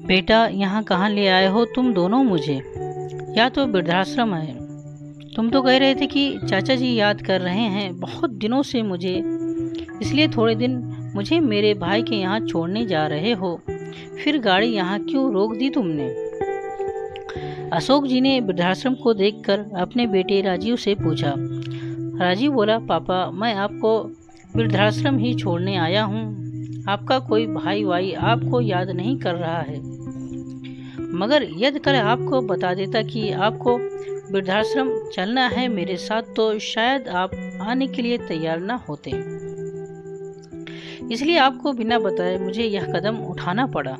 बेटा, यहाँ कहाँ ले आए हो तुम दोनों मुझे? या तो वृद्धाश्रम है। तुम तो कह रहे थे कि चाचा जी याद कर रहे हैं बहुत दिनों से मुझे, इसलिए थोड़े दिन मुझे मेरे भाई के यहाँ छोड़ने जा रहे हो। फिर गाड़ी यहाँ क्यों रोक दी तुमने? अशोक जी ने वृद्धाश्रम को देखकर अपने बेटे राजीव से पूछा। राजीव बोला, पापा, मैं आपको वृद्धाश्रम ही छोड़ने आया हूँ। आपका कोई भाई वाई आपको याद नहीं कर रहा है, मगर यदि कल आपको बता देता कि आपको वृद्धाश्रम चलना है मेरे साथ, तो शायद आप आने के लिए तैयार ना होते। इसलिए आपको बिना बताए मुझे यह कदम उठाना पड़ा।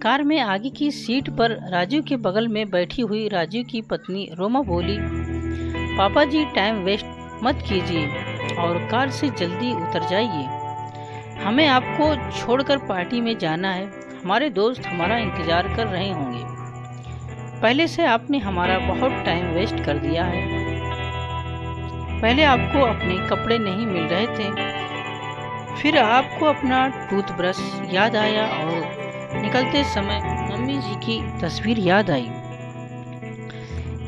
कार में आगे की सीट पर राजीव के बगल में बैठी हुई राजीव की पत्नी रोमा बोली, पापा जी, टाइम वेस्ट मत कीजिए और कार से जल्दी उतर जाइए। हमें आपको छोड़कर पार्टी में जाना है। हमारे दोस्त हमारा इंतजार कर रहे होंगे। पहले से आपने हमारा बहुत टाइम वेस्ट कर दिया है। पहले आपको अपने कपड़े नहीं मिल रहे थे, फिर आपको अपना टूथब्रश याद आया और निकलते समय मम्मी जी की तस्वीर याद आई।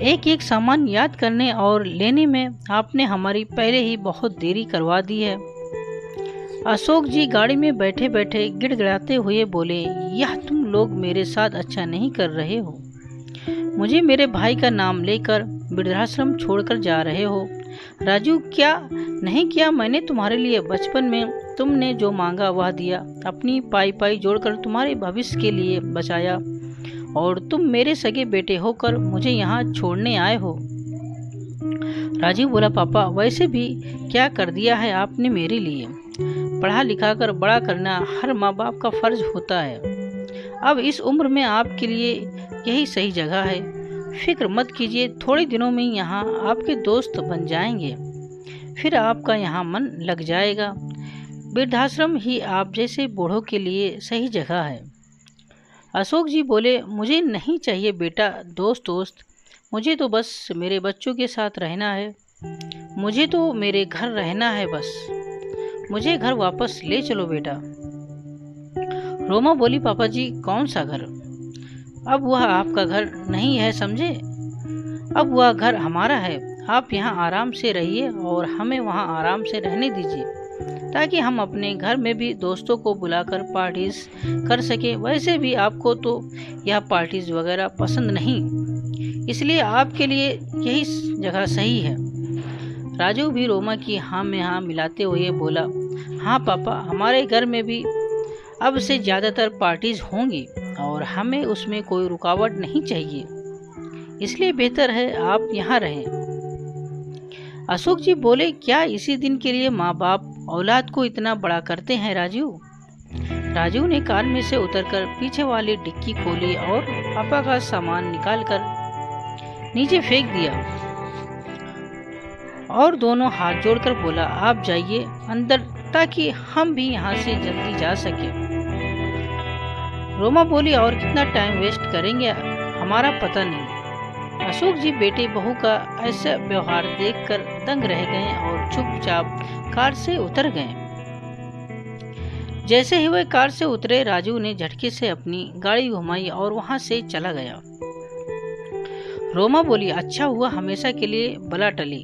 एक एक सामान याद करने और लेने में आपने हमारी पहले ही बहुत देरी करवा दी है। अशोक जी गाड़ी में बैठे बैठे गिड़गिड़ाते हुए बोले, यह तुम लोग मेरे साथ अच्छा नहीं कर रहे हो। मुझे मेरे भाई का नाम लेकर वृद्धाश्रम छोड़कर जा रहे हो। राजू, क्या नहीं किया मैंने तुम्हारे लिए? बचपन में तुमने जो मांगा वह दिया, अपनी पाई पाई जोड़कर तुम्हारे भविष्य के लिए बचाया, और तुम मेरे सगे बेटे होकर मुझे यहाँ छोड़ने आए हो। राजीव बोला, पापा, वैसे भी क्या कर दिया है आपने मेरे लिए? पढ़ा लिखा कर बड़ा करना हर माँ बाप का फर्ज होता है। अब इस उम्र में आपके लिए यही सही जगह है। फिक्र मत कीजिए, थोड़े दिनों में यहाँ आपके दोस्त बन जाएंगे, फिर आपका यहाँ मन लग जाएगा। वृद्धाश्रम ही आप जैसे बूढ़ों के लिए सही जगह है। अशोक जी बोले, मुझे नहीं चाहिए बेटा दोस्त, मुझे तो बस मेरे बच्चों के साथ रहना है। मुझे तो मेरे घर रहना है बस। मुझे घर वापस ले चलो बेटा। रोमा बोली, पापा जी, कौन सा घर? अब वह आपका घर नहीं है, समझे? अब वह घर हमारा है। आप यहाँ आराम से रहिए और हमें वहाँ आराम से रहने दीजिए, ताकि हम अपने घर में भी दोस्तों को बुलाकर पार्टीज कर सके। वैसे भी आपको तो यह पार्टीज वगैरह पसंद नहीं, इसलिए आपके लिए यही जगह सही है। राजू भी रोमा की हाँ में हाँ मिलाते हुए बोला, हाँ पापा, हमारे घर में भी अब से ज़्यादातर पार्टीज होंगी और हमें उसमें कोई रुकावट नहीं चाहिए, इसलिए बेहतर है आप यहाँ रहें। अशोक जी बोले, क्या इसी दिन के लिए माँ बाप औलाद को इतना बड़ा करते हैं राजू? राजू ने कार में से उतरकर पीछे वाली डिक्की खोली और पापा का सामान निकालकर नीचे फेंक दिया और दोनों हाथ जोड़कर बोला, आप जाइए अंदर ताकि हम भी यहाँ से जल्दी जा सके। रोमा बोली, और कितना टाइम वेस्ट करेंगे हमारा पता नहीं। अशोक जी बेटे बहू का ऐसा व्यवहार देखकर दंग रह गए और चुपचाप कार से उतर गए। जैसे ही वे कार से उतरे, राजू ने झटके से अपनी गाड़ी घुमाई और वहां से चला गया। रोमा बोली, अच्छा हुआ हमेशा के लिए बला टली।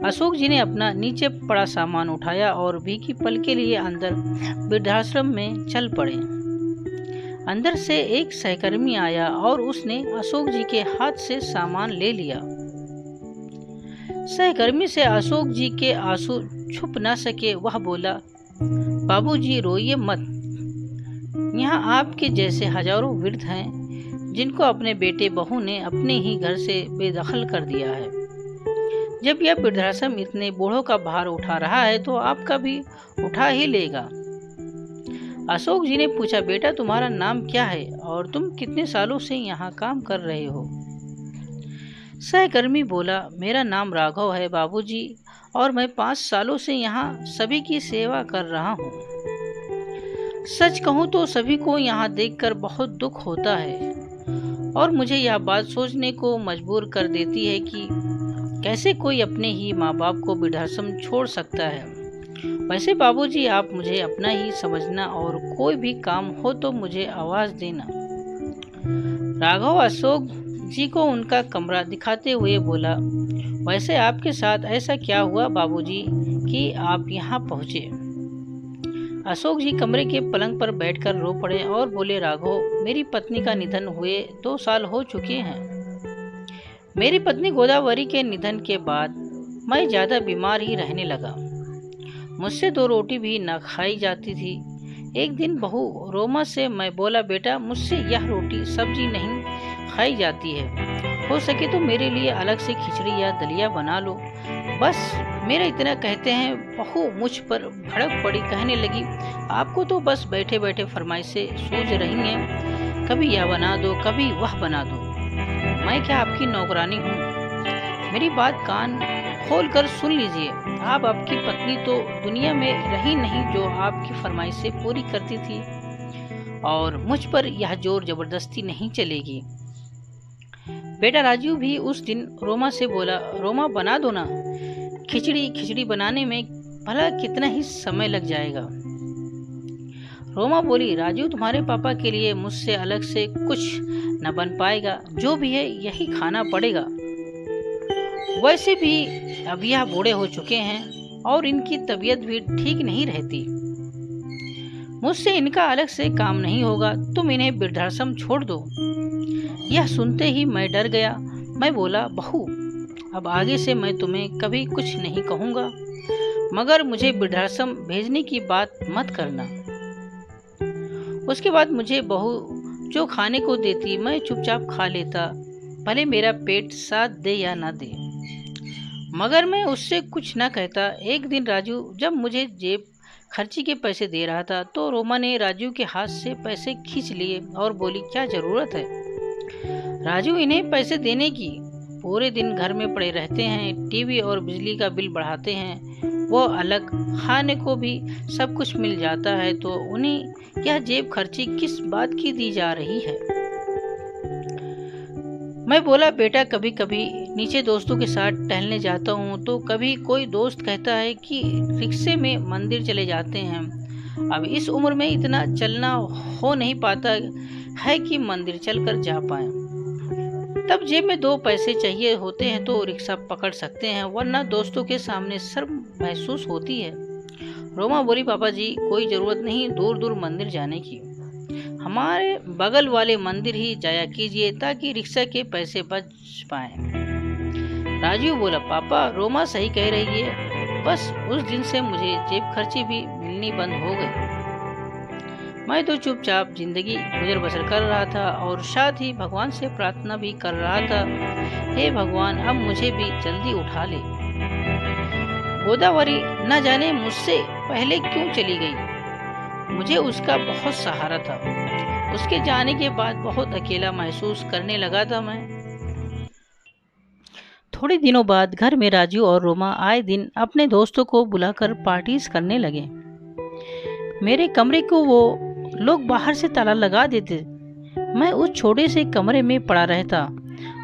अशोक जी ने अपना नीचे पड़ा सामान उठाया और भीगी पल के लिए अंदर वृद्धाश्रम में चल पड़े। अंदर से एक सहकर्मी आया और उसने अशोक जी के हाथ से सामान ले लिया। सहकर्मी से अशोक जी के आंसू छुप न सके। वह बोला, बाबूजी, रोइए मत। यहाँ आपके जैसे हजारों वृद्ध हैं जिनको अपने बेटे बहू ने अपने ही घर से बेदखल कर दिया है। जब यह वृद्धाश्रम इतने बूढ़ों का भार उठा रहा है तो आपका भी उठा ही लेगा। अशोक जी ने पूछा, बेटा, तुम्हारा नाम क्या है और तुम कितने सालों से यहाँ काम कर रहे हो? सहकर्मी बोला, मेरा नाम राघव है बाबूजी, और मैं 5 सालों से यहाँ सभी की सेवा कर रहा हूँ। सच कहूँ तो सभी को यहाँ देखकर बहुत दुख होता है और मुझे यह बात सोचने को मजबूर कर देती है कि कैसे कोई अपने ही माँ बाप को वृद्धाश्रम छोड़ सकता है। वैसे बाबूजी आप मुझे अपना ही समझना और कोई भी काम हो तो मुझे आवाज देना। राघव अशोक जी को उनका कमरा दिखाते हुए बोला, वैसे आपके साथ ऐसा क्या हुआ बाबूजी कि आप यहाँ पहुँचे? अशोक जी कमरे के पलंग पर बैठकर रो पड़े और बोले, राघव, मेरी पत्नी का निधन हुए 2 साल हो चुके हैं। मेरी पत्नी गोदावरी के निधन के बाद मैं ज़्यादा बीमार ही रहने लगा। मुझसे 2 रोटी भी न खाई जाती थी। एक दिन बहू रोमा से मैं बोला, बेटा मुझसे यह रोटी सब्जी नहीं खाई जाती है, हो सके तो मेरे लिए अलग से खिचड़ी या दलिया बना लो। बस मेरा इतना कहते हैं बहू मुझ पर भड़क पड़ी, कहने लगी, आपको तो बस बैठे बैठे फरमाइशें सूझ रही हैं, कभी यह बना दो कभी वह बना दो। मैं क्या आपकी नौकरानी हूँ? मेरी बात कान खोल कर सुन लीजिए। आप आपकी पत्नी तो दुनिया में रही नहीं जो आपकी फरमाइशें पूरी करती थी, और मुझ पर यह जोर जबरदस्ती नहीं चलेगी। बेटा राजू भी उस दिन रोमा से बोला, रोमा बना दो ना, खिचड़ी बनाने में भला कितना ही समय लग जाएगा। रोमा बोली, राजू तुम्हारे पापा के लिए मुझसे अलग से कुछ न बन पाएगा, जो भी है यही खाना पड़ेगा। वैसे भी अब यह बूढ़े हो चुके हैं और इनकी तबीयत भी ठीक नहीं रहती। मुझसे इनका अलग से काम नहीं होगा, तुम इन्हें वृद्धाश्रम छोड़ दो। यह सुनते ही मैं डर गया। मैं बोला, बहू अब आगे से मैं तुम्हें कभी कुछ नहीं कहूँगा, मगर मुझे वृद्धाश्रम भेजने की बात मत करना। उसके बाद मुझे बहू जो खाने को देती मैं चुपचाप खा लेता, भले मेरा पेट साथ दे या ना दे, मगर मैं उससे कुछ न कहता। एक दिन राजू जब मुझे जेब खर्ची के पैसे दे रहा था तो रोमा ने राजू के हाथ से पैसे खींच लिए और बोली, क्या जरूरत है राजू इन्हें पैसे देने की? पूरे दिन घर में पड़े रहते हैं, टीवी और बिजली का बिल बढ़ाते हैं, वो अलग, खाने को भी सब कुछ मिल जाता है, तो उन्हें यह जेब खर्ची किस बात की दी जा रही है? मैं बोला, बेटा कभी कभी नीचे दोस्तों के साथ टहलने जाता हूँ तो कभी कोई दोस्त कहता है कि रिक्शे में मंदिर चले जाते हैं। अब इस उम्र में इतना चलना हो नहीं पाता है कि मंदिर चलकर जा पाए। तब जेब में 2 पैसे चाहिए होते हैं तो रिक्शा पकड़ सकते हैं, वरना दोस्तों के सामने शर्म महसूस होती है। रोमा बोली, पापा जी कोई जरूरत नहीं दूर दूर मंदिर जाने की, हमारे बगल वाले मंदिर ही जाया कीजिए ताकि रिक्शा के पैसे बच पाए। राजू बोला, पापा रोमा सही कह रही है, बस उस दिन से मुझे जेब खर्ची भी मिलनी बंद हो गई। मैं तो चुपचाप जिंदगी गुजर बसर कर रहा था और साथ ही भगवान से प्रार्थना भी कर रहा था, हे भगवान अब मुझे भी जल्दी उठा ले। गोदावरी न जाने मुझसे पहले क्यों चली गई, मुझे उसका बहुत सहारा था। उसके जाने के बाद बहुत अकेला महसूस करने लगा था मैं। थोड़े दिनों बाद घर में राजू और रोमा आए दिन अपने दोस्तों को बुलाकर पार्टीज करने लगे। मेरे कमरे को वो लोग बाहर से ताला लगा देते। मैं उस छोटे से कमरे में पड़ा रहता,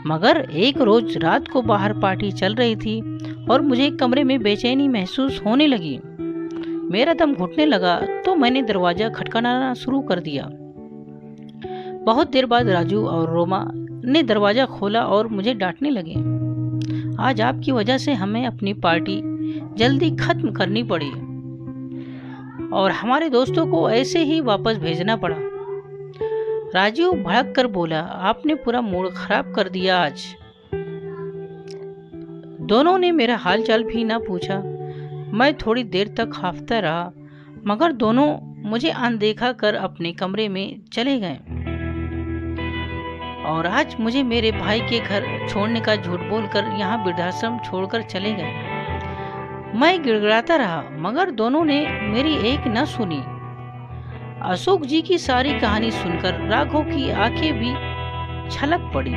मगर एक रोज रात को बाहर पार्टी चल रही थी और मुझे कमरे में बेचैनी महसूस होने लगी। मेरा दम घुटने लगा तो मैंने दरवाजा खटखटाना शुरू कर दिया। बहुत देर बाद राजू और रोमा ने दरवाजा खोला और मुझे डांटने लगे, आज आपकी वजह से हमें अपनी पार्टी जल्दी खत्म करनी पड़ी और हमारे दोस्तों को ऐसे ही वापस भेजना पड़ा। राजू भड़क कर बोला, आपने पूरा मूड खराब कर दिया आज। दोनों ने मेरा हालचाल भी ना पूछा। मैं थोड़ी देर तक हाफता रहा, मगर दोनों मुझे अनदेखा कर अपने कमरे में चले गए और आज मुझे मेरे भाई के घर छोड़ने का झूठ बोलकर यहाँ वृद्धाश्रम छोड़कर चले गए। मैं गिड़गिड़ाता रहा, मगर दोनों ने मेरी एक न सुनी। अशोक जी की सारी कहानी सुनकर राघव की आंखें भी छलक पड़ी।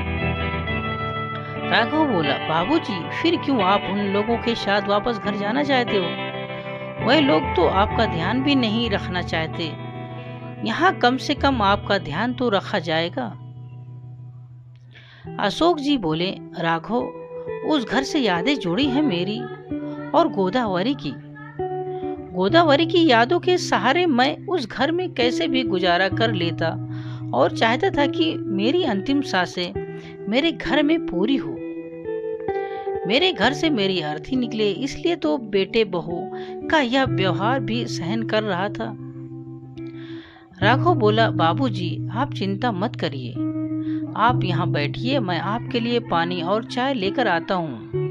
राघव बोला, बाबूजी फिर क्यों आप उन लोगों के साथ वापस घर जाना चाहते हो? वह लोग तो आपका ध्यान भी नहीं रखना चाहते, यहाँ कम से कम आपका ध्यान तो रखा जाएगा। अशोक जी बोले, राघव उस घर से यादें जुड़ी हैं मेरी और गोदावरी की। गोदावरी की यादों के सहारे मैं उस घर में कैसे भी गुजारा कर लेता और चाहता था कि मेरी अंतिम सांसें मेरे घर में पूरी हो। मेरे घर से मेरी अर्थी निकले, इसलिए तो बेटे बहू का यह व्यवहार भी सहन कर रहा था। राघव बोला, बाबूजी आप चिंता मत करिए, आप यहाँ बैठिए, मैं आपके लिए पानी और चाय लेकर आता हूँ।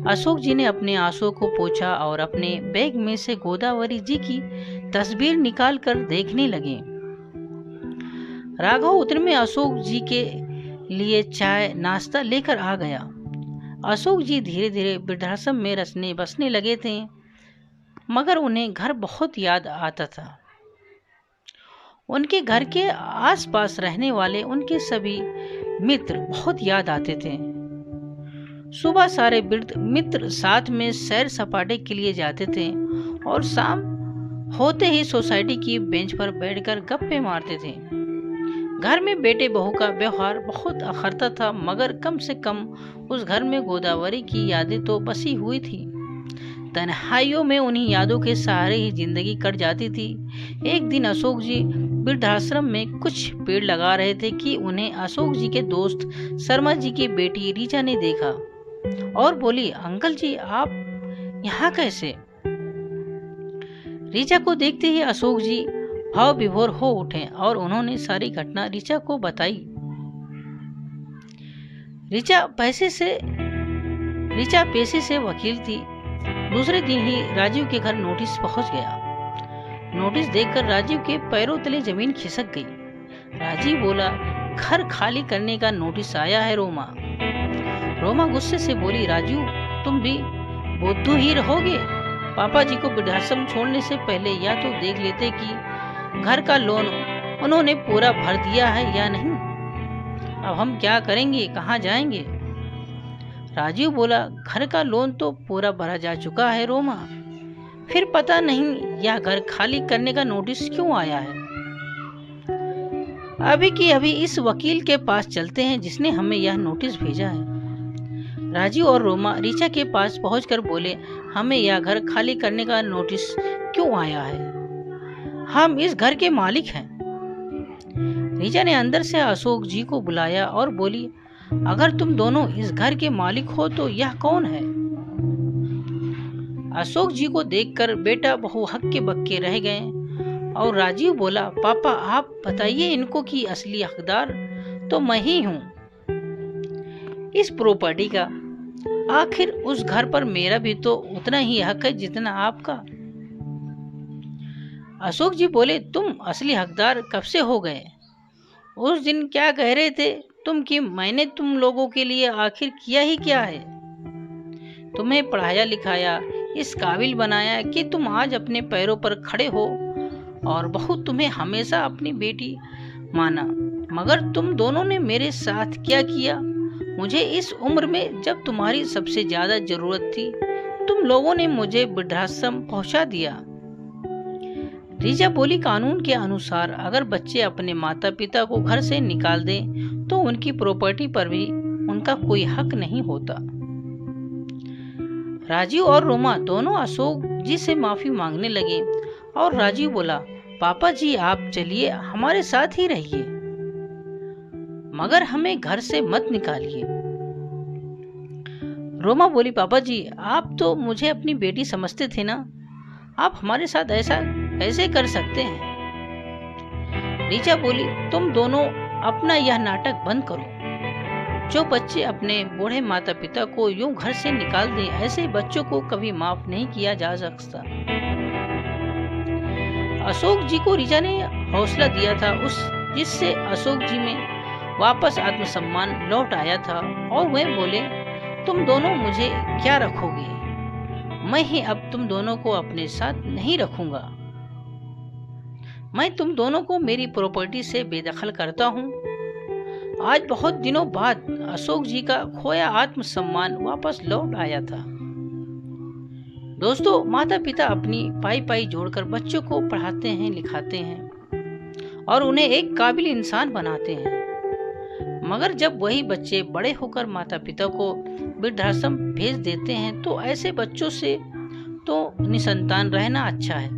अशोक जी ने अपने आंसुओं को पोंछा और अपने बैग में से गोदावरी जी की तस्वीर निकाल कर देखने लगे। राघव उतने में अशोक जी के लिए चाय नाश्ता लेकर आ गया। अशोक जी धीरे धीरे वृद्धाश्रम में रचने बसने लगे थे, मगर उन्हें घर बहुत याद आता था। उनके घर के आसपास रहने वाले उनके सभी मित्र बहुत याद आते थे। सुबह सारे वृद्ध मित्र साथ में सैर सपाटे के लिए जाते थे और शाम होते ही सोसाइटी की बेंच पर बैठकर गप्पे मारते थे। घर में बेटे बहू का व्यवहार बहुत अखरता था, मगर कम से कम उस घर में गोदावरी की यादें तो बसी हुई थी। तन्हाइयों में उन्हीं यादों के सहारे ही जिंदगी कट जाती थी। एक दिन अशोक जी वृद्धाश्रम में कुछ पेड़ लगा रहे थे कि उन्हें अशोक जी के दोस्त शर्मा जी की बेटी रीचा ने देखा और बोली, अंकल जी आप यहाँ कैसे? रीचा को देखते ही अशोक जी भाव विभोर हो उठे और उन्होंने सारी घटना रीचा को बताई। रीचा पेशे से वकील थी। दूसरे दिन ही राजीव के घर नोटिस पहुंच गया। नोटिस देखकर राजीव के पैरों तले जमीन खिसक गई। राजीव बोला, घर खाली करने का नोटिस आया है रोमा। रोमा गुस्से से बोली, राजीव तुम भी बुद्धू ही रहोगे। पापा जी को वृद्धाश्रम छोड़ने से पहले या तो देख लेते कि घर का लोन उन्होंने पूरा भर दिया है या नहीं। अब हम क्या करेंगे, कहाँ जाएंगे? राजीव बोला, घर का लोन तो पूरा भरा जा चुका है रोमा, फिर पता नहीं यह घर खाली करने का नोटिस क्यों आया है। अभी की अभी इस वकील के पास चलते हैं जिसने हमें यह नोटिस भेजा है। राजीव और रोमा रीचा के पास पहुंचकर बोले, हमें यह घर खाली करने का नोटिस क्यों आया है? हम इस घर के मालिक हैं। रीचा ने अंदर से अशोक जी को बुलाया और बोली, अगर तुम दोनों इस घर के मालिक हो तो यह कौन है? अशोक जी को देखकर बेटा बहू हक्के बक्के रह गए और राजीव बोला, पापा आप बताइए इनको कि असली हकदार तो मैं ही हूँ इस प्रॉपर्टी का। आखिर उस घर पर मेरा भी तो उतना ही हक है जितना आपका। अशोक जी बोले, तुम असली हकदार कब से हो गए? उस दिन क्या कह रहे थे तुम कि मैंने तुम लोगों के लिए आखिर किया ही क्या है? तुम्हें पढ़ाया लिखाया, इस काबिल बनाया कि तुम आज अपने पैरों पर खड़े हो, और बहू तुम्हें हमेशा अपनी बेटी माना, मगर तुम दोनों ने मेरे साथ क्या किया? मुझे इस उम्र में जब तुम्हारी सबसे ज्यादा जरूरत थी, तुम लोगों ने मुझे वृद्धाश्रम पहुंचा दिया। रीचा बोली, कानून के अनुसार अगर बच्चे अपने माता पिता को घर से निकाल दें तो उनकी प्रॉपर्टी पर भी उनका कोई हक नहीं होता। राजीव और रोमा दोनों अशोक जी से माफी मांगने लगे और राजीव बोला, पापा जी आप चलिए, हमारे साथ ही रहिए, मगर हमें घर से मत निकालिए। रोमा बोली, पापा जी आप तो मुझे अपनी बेटी समझते थे ना, आप हमारे साथ ऐसा कैसे कर सकते हैं? रीचा बोली, तुम दोनों अपना यह नाटक बंद करो। जो बच्चे अपने बूढ़े माता पिता को यूं घर से निकाल दें, ऐसे बच्चों को कभी माफ नहीं किया जा सकता। अशोक जी को रीचा ने हौसला दिया था, जिससे अशोक जी में वापस आत्मसम्मान लौट आया था और वह बोले, तुम दोनों मुझे क्या रखोगे? मैं ही अब तुम दोनों को अपने साथ नहीं रखूंगा। मैं तुम दोनों को मेरी प्रॉपर्टी से बेदखल करता हूँ। आज बहुत दिनों बाद अशोक जी का खोया आत्मसम्मान वापस लौट आया था। दोस्तों, माता पिता अपनी पाई पाई जोड़कर बच्चों को पढ़ाते हैं, लिखाते हैं और उन्हें एक काबिल इंसान बनाते हैं, मगर जब वही बच्चे बड़े होकर माता पिता को वृद्धाश्रम भेज देते हैं तो ऐसे बच्चों से तो निसंतान रहना अच्छा है।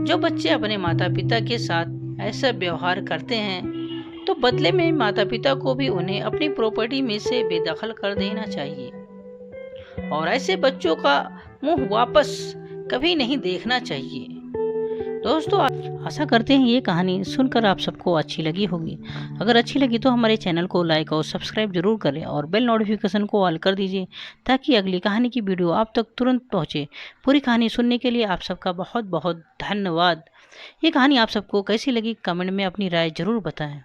जो बच्चे अपने माता पिता के साथ ऐसा व्यवहार करते हैं तो बदले में माता पिता को भी उन्हें अपनी प्रॉपर्टी में से बेदखल कर देना चाहिए और ऐसे बच्चों का मुंह वापस कभी नहीं देखना चाहिए। दोस्तों, आशा करते हैं ये कहानी सुनकर आप सबको अच्छी लगी होगी। अगर अच्छी लगी तो हमारे चैनल को लाइक और सब्सक्राइब जरूर करें और बेल नोटिफिकेशन को ऑल कर दीजिए ताकि अगली कहानी की वीडियो आप तक तुरंत पहुंचे। पूरी कहानी सुनने के लिए आप सबका बहुत बहुत धन्यवाद। ये कहानी आप सबको कैसी लगी कमेंट में अपनी राय जरूर बताएं।